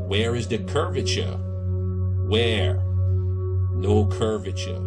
Where is the curvature? Where? No curvature.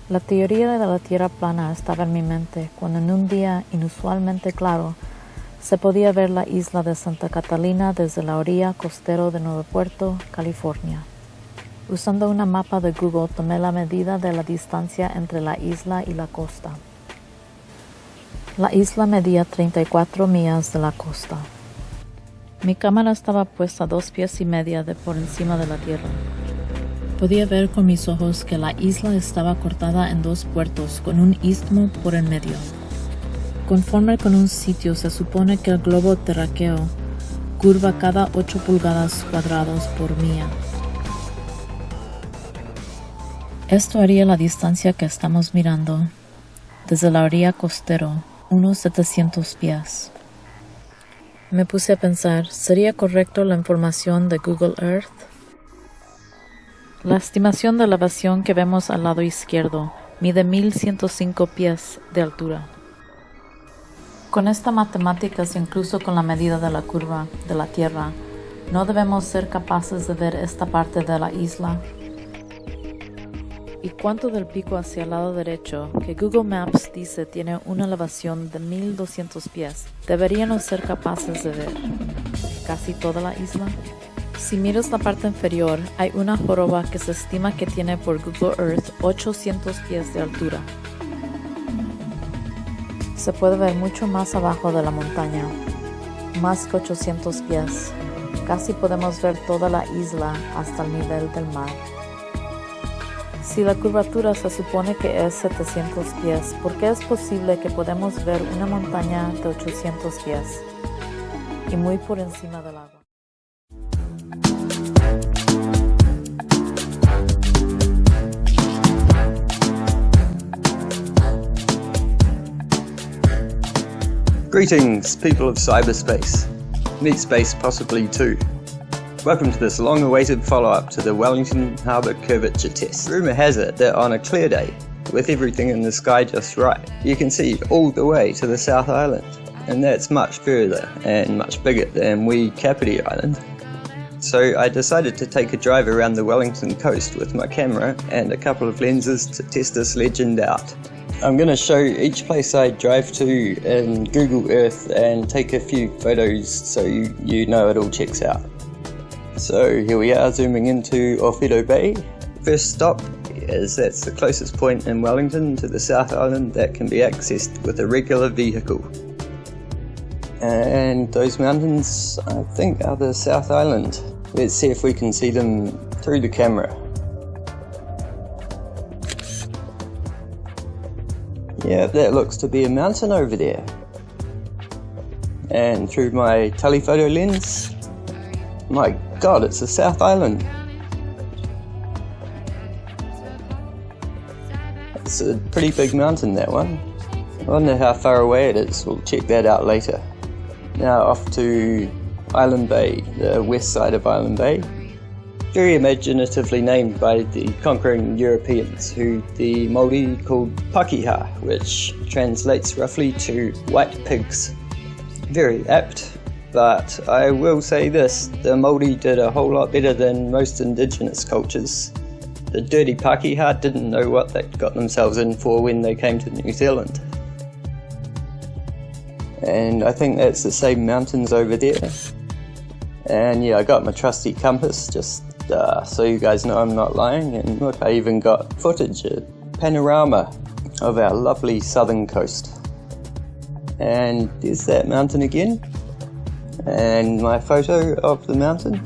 La teoría de la Tierra plana estaba en mi mente cuando en un día inusualmente claro se podía ver la isla de Santa Catalina desde la orilla costera de Nuevo Puerto, California. Usando una mapa de Google tomé la medida de la distancia entre la isla y la costa. La isla medía 34 millas de la costa. Mi cámara estaba puesta a 2,5 pies de por encima de la tierra. Podía ver con mis ojos que la isla estaba cortada en 2 puertos con un istmo por en medio. Conforme con un sitio se supone que el globo terráqueo curva cada 8 pulgadas cuadrados por milla. Esto haría la distancia que estamos mirando desde la orilla costero, unos 700 pies. Me puse a pensar, ¿sería correcto la información de Google Earth? La estimación de elevación que vemos al lado izquierdo mide 1105 pies de altura. Con esta matemáticas, incluso con la medida de la curva de la Tierra, ¿no debemos ser capaces de ver esta parte de la isla? ¿Y cuánto del pico hacia el lado derecho, que Google Maps dice tiene una elevación de 1200 pies, deberíamos ser capaces de ver? ¿Casi toda la isla? Si miras la parte inferior, hay una joroba que se estima que tiene por Google Earth 800 pies de altura. Se puede ver mucho más abajo de la montaña, más que 800 pies. Casi podemos ver toda la isla hasta el nivel del mar. Si la curvatura se supone que es 700 pies, ¿por qué es posible que podemos ver una montaña de 800 pies y muy por encima del agua? Greetings, people of cyberspace. Mid-space possibly too. Welcome to this long-awaited follow-up to the Wellington Harbour curvature test. Rumour has it that on a clear day, with everything in the sky just right, you can see all the way to the South Island, and that's much further and much bigger than wee Kapiti Island. So I decided to take a drive around the Wellington coast with my camera and a couple of lenses to test this legend out. I'm going to show each place I drive to in Google Earth and take a few photos so you know it all checks out. So here we are zooming into Orfido Bay. First stop is that's the closest point in Wellington to the South Island that can be accessed with a regular vehicle. And those mountains, I think, are the South Island. Let's see if we can see them through the camera. Yeah, that looks to be a mountain over there. And through my telephoto lens, my God, it's the South Island. It's a pretty big mountain, that one. I wonder how far away it is. We'll check that out later. Now off to Island Bay, the west side of Island Bay. Very imaginatively named by the conquering Europeans, who the Māori called Pakeha, which translates roughly to white pigs. Very apt, but I will say this, the Māori did a whole lot better than most indigenous cultures. The dirty Pakeha didn't know what they'd got themselves in for when they came to New Zealand. And I think that's the same mountains over there. And yeah, I got my trusty compass just so you guys know I'm not lying, and look, I even got footage, a panorama of our lovely southern coast. And there's that mountain again, and my photo of the mountain.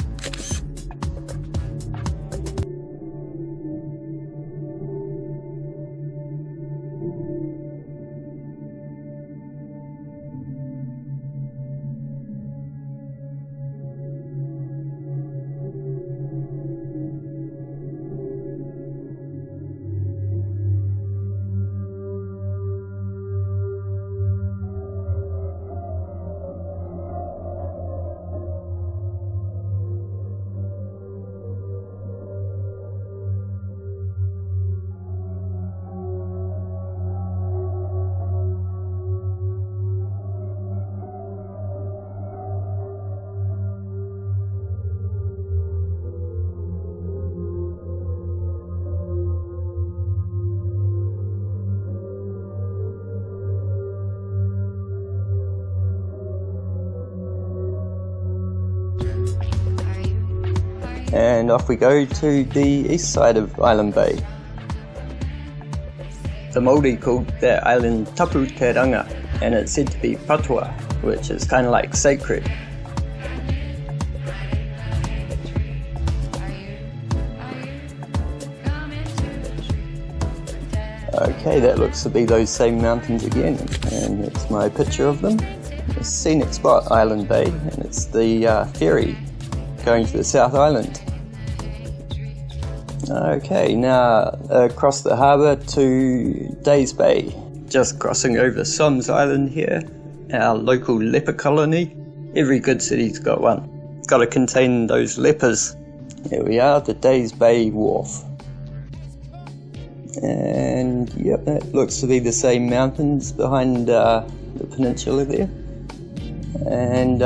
And off we go to the east side of Island Bay. The Māori called that island Tapu Te Ranga, and it's said to be patua, which is kind of like sacred. Okay, that looks to be those same mountains again, and it's my picture of them. A scenic spot, Island Bay, and it's the ferry going to the South Island. Okay, now across the harbour to Days Bay. Just crossing over Soms Island here, our local leper colony. Every good city's got one. It's got to contain those lepers. Here we are, the Days Bay Wharf. And yep, that looks to be the same mountains behind the peninsula there. And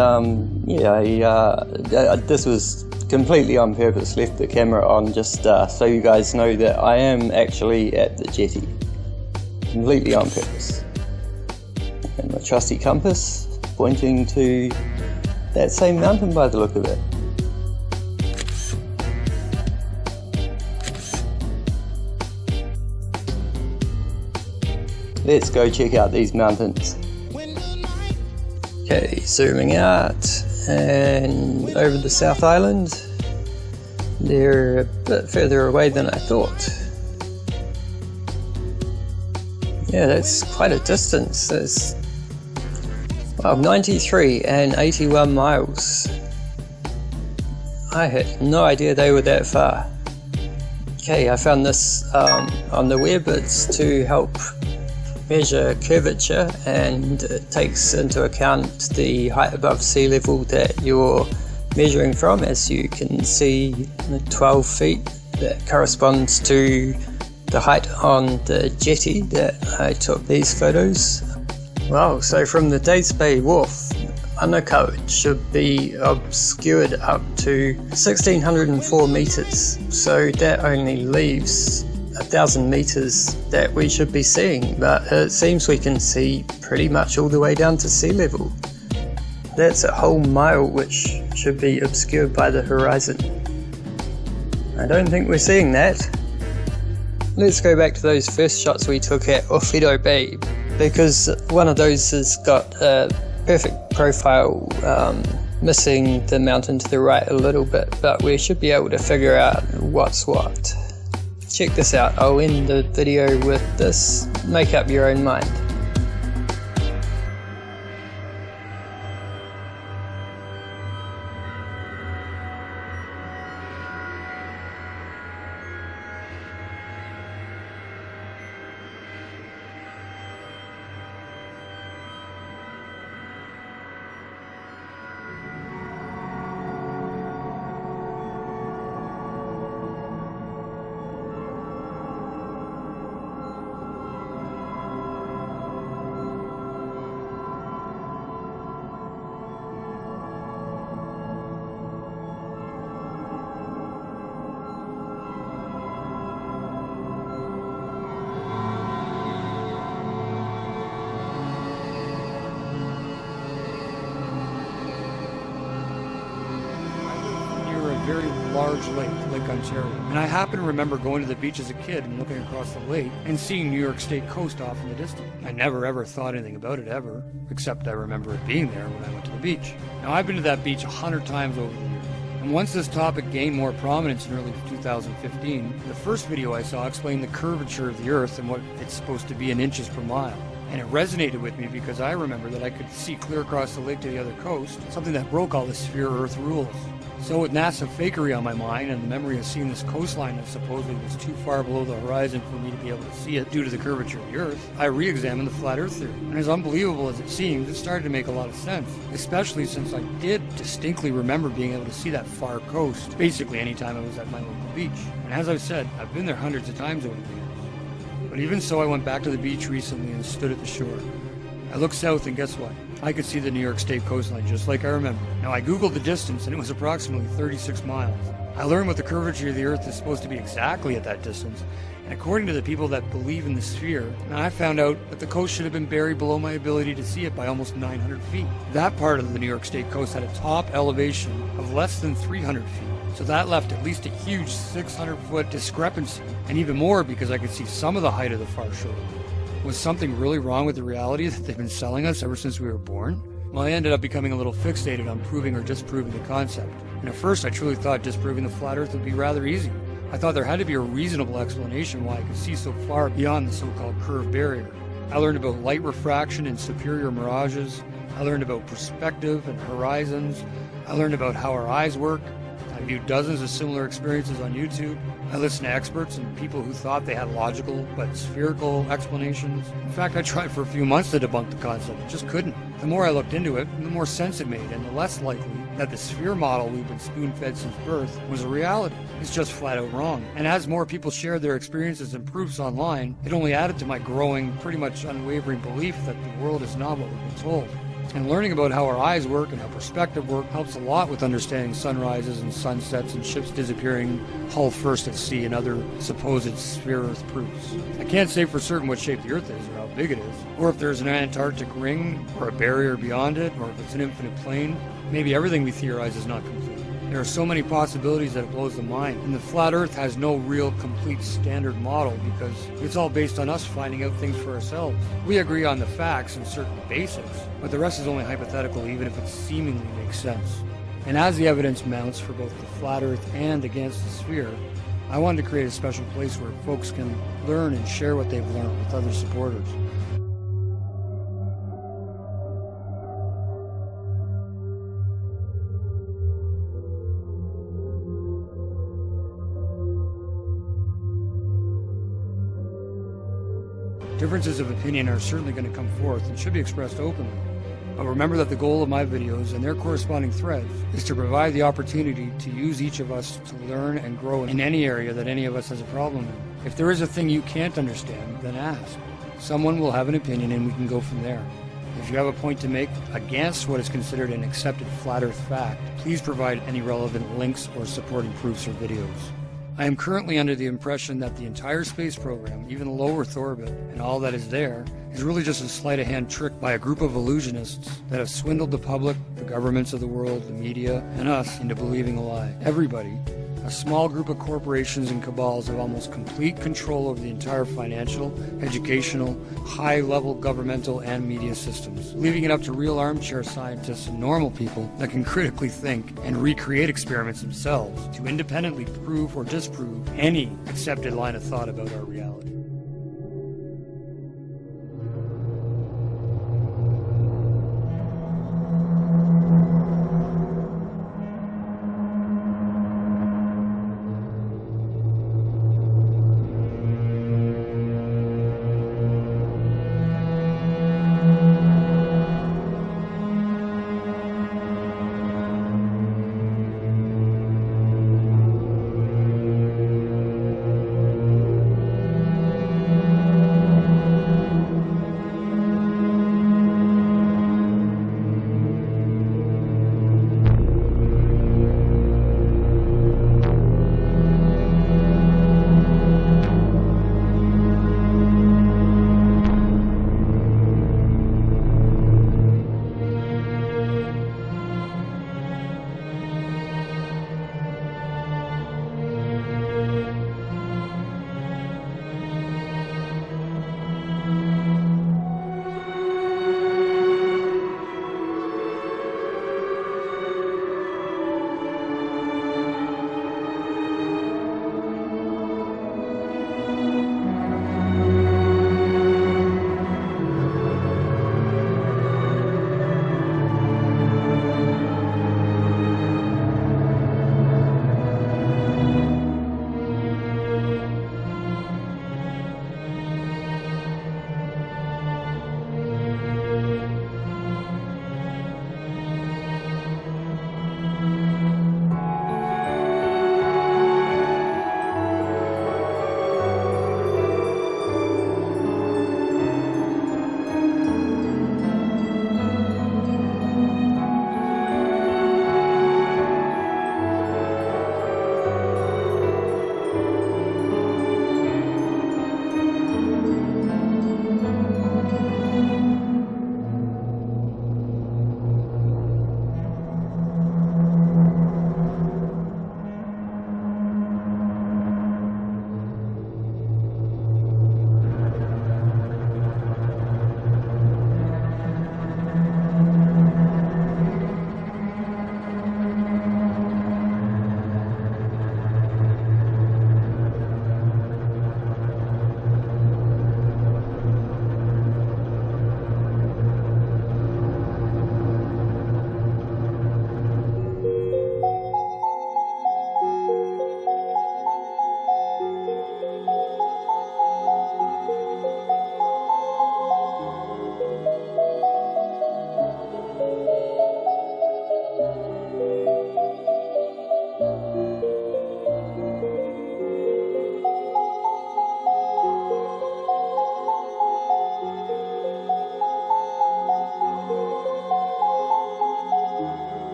this was completely on purpose, left the camera on just so you guys know that I am actually at the jetty. Completely on purpose. And my trusty compass pointing to that same mountain by the look of it. Let's go check out these mountains. Okay, zooming out and over the South Island. They're a bit further away than I thought. Yeah, that's quite a distance. That's 93 and 81 miles. I had no idea they were that far. Okay, I found this on the web. It's to help measure curvature, and it takes into account the height above sea level that you're measuring from. As you can see, 12 feet, that corresponds to the height on the jetty that I took these photos. Wow, so from the Days Bay Wharf, undercoat should be obscured up to 1604 meters, so that only leaves 1,000 meters that we should be seeing, but it seems we can see pretty much all the way down to sea level. That's a whole mile which should be obscured by the horizon. I don't think we're seeing that. Let's go back to those first shots we took at Orfido Bay, because one of those has got a perfect profile, missing the mountain to the right a little bit, but we should be able to figure out what's what. Check this out. I'll end the video with this. Make up your own mind. Very large lake, Lake Ontario. And I happen to remember going to the beach as a kid and looking across the lake and seeing New York State coast off in the distance. I never ever thought anything about it ever, except I remember it being there when I went to the beach. Now I've been to that beach 100 times over the years. And once this topic gained more prominence in early 2015, the first video I saw explained the curvature of the Earth and what it's supposed to be in inches per mile. And it resonated with me because I remember that I could see clear across the lake to the other coast, something that broke all the sphere Earth rules. So with NASA fakery on my mind and the memory of seeing this coastline that supposedly was too far below the horizon for me to be able to see it due to the curvature of the Earth, I re-examined the flat Earth theory. And as unbelievable as it seems, it started to make a lot of sense, especially since I did distinctly remember being able to see that far coast basically anytime I was at my local beach. And as I've said, I've been there hundreds of times over the years. But even so, I went back to the beach recently and stood at the shore. I looked south and guess what? I could see the New York State coastline just like I remember. Now I googled the distance and it was approximately 36 miles. I learned what the curvature of the Earth is supposed to be exactly at that distance, and according to the people that believe in the sphere, I found out that the coast should have been buried below my ability to see it by almost 900 feet. That part of the New York State coast had a top elevation of less than 300 feet. So that left at least a huge 600-foot discrepancy, and even more because I could see some of the height of the far shore. Was something really wrong with the reality that they've been selling us ever since we were born? Well, I ended up becoming a little fixated on proving or disproving the concept. And at first I truly thought disproving the flat Earth would be rather easy. I thought there had to be a reasonable explanation why I could see so far beyond the so-called curve barrier. I learned about light refraction and superior mirages. I learned about perspective and horizons. I learned about how our eyes work. I I viewed dozens of similar experiences on YouTube. I listened to experts and people who thought they had logical but spherical explanations. In fact, I tried for a few months to debunk the concept, but just couldn't. The more I looked into it, the more sense it made, and the less likely that the sphere model we've been spoon-fed since birth was a reality. It's just flat out wrong. And as more people shared their experiences and proofs online, it only added to my growing, pretty much unwavering belief that the world is not what we've been told. And learning about how our eyes work and how perspective work helps a lot with understanding sunrises and sunsets and ships disappearing hull first at sea and other supposed sphere Earth proofs. I can't say for certain what shape the Earth is or how big it is, or if there's an Antarctic ring or a barrier beyond it, or if it's an infinite plane. Maybe everything we theorize is not complete. There are so many possibilities that it blows the mind, and the flat Earth has no real complete standard model because it's all based on us finding out things for ourselves. We agree on the facts and certain basics, but the rest is only hypothetical even if it seemingly makes sense. And as the evidence mounts for both the flat Earth and against the sphere, I wanted to create a special place where folks can learn and share what they've learned with other supporters. Differences of opinion are certainly going to come forth and should be expressed openly. But remember that the goal of my videos and their corresponding threads is to provide the opportunity to use each of us to learn and grow in any area that any of us has a problem in. If there is a thing you can't understand, then ask. Someone will have an opinion and we can go from there. If you have a point to make against what is considered an accepted flat Earth fact, please provide any relevant links or supporting proofs or videos. I am currently under the impression that the entire space program, even the low Earth orbit, and all that is there, is really just a sleight-of-hand trick by a group of illusionists that have swindled the public, the governments of the world, the media, and us into believing a lie. Everybody, a small group of corporations and cabals have almost complete control over the entire financial, educational, high-level governmental and media systems, leaving it up to real armchair scientists and normal people that can critically think and recreate experiments themselves to independently prove or disprove any accepted line of thought about our reality.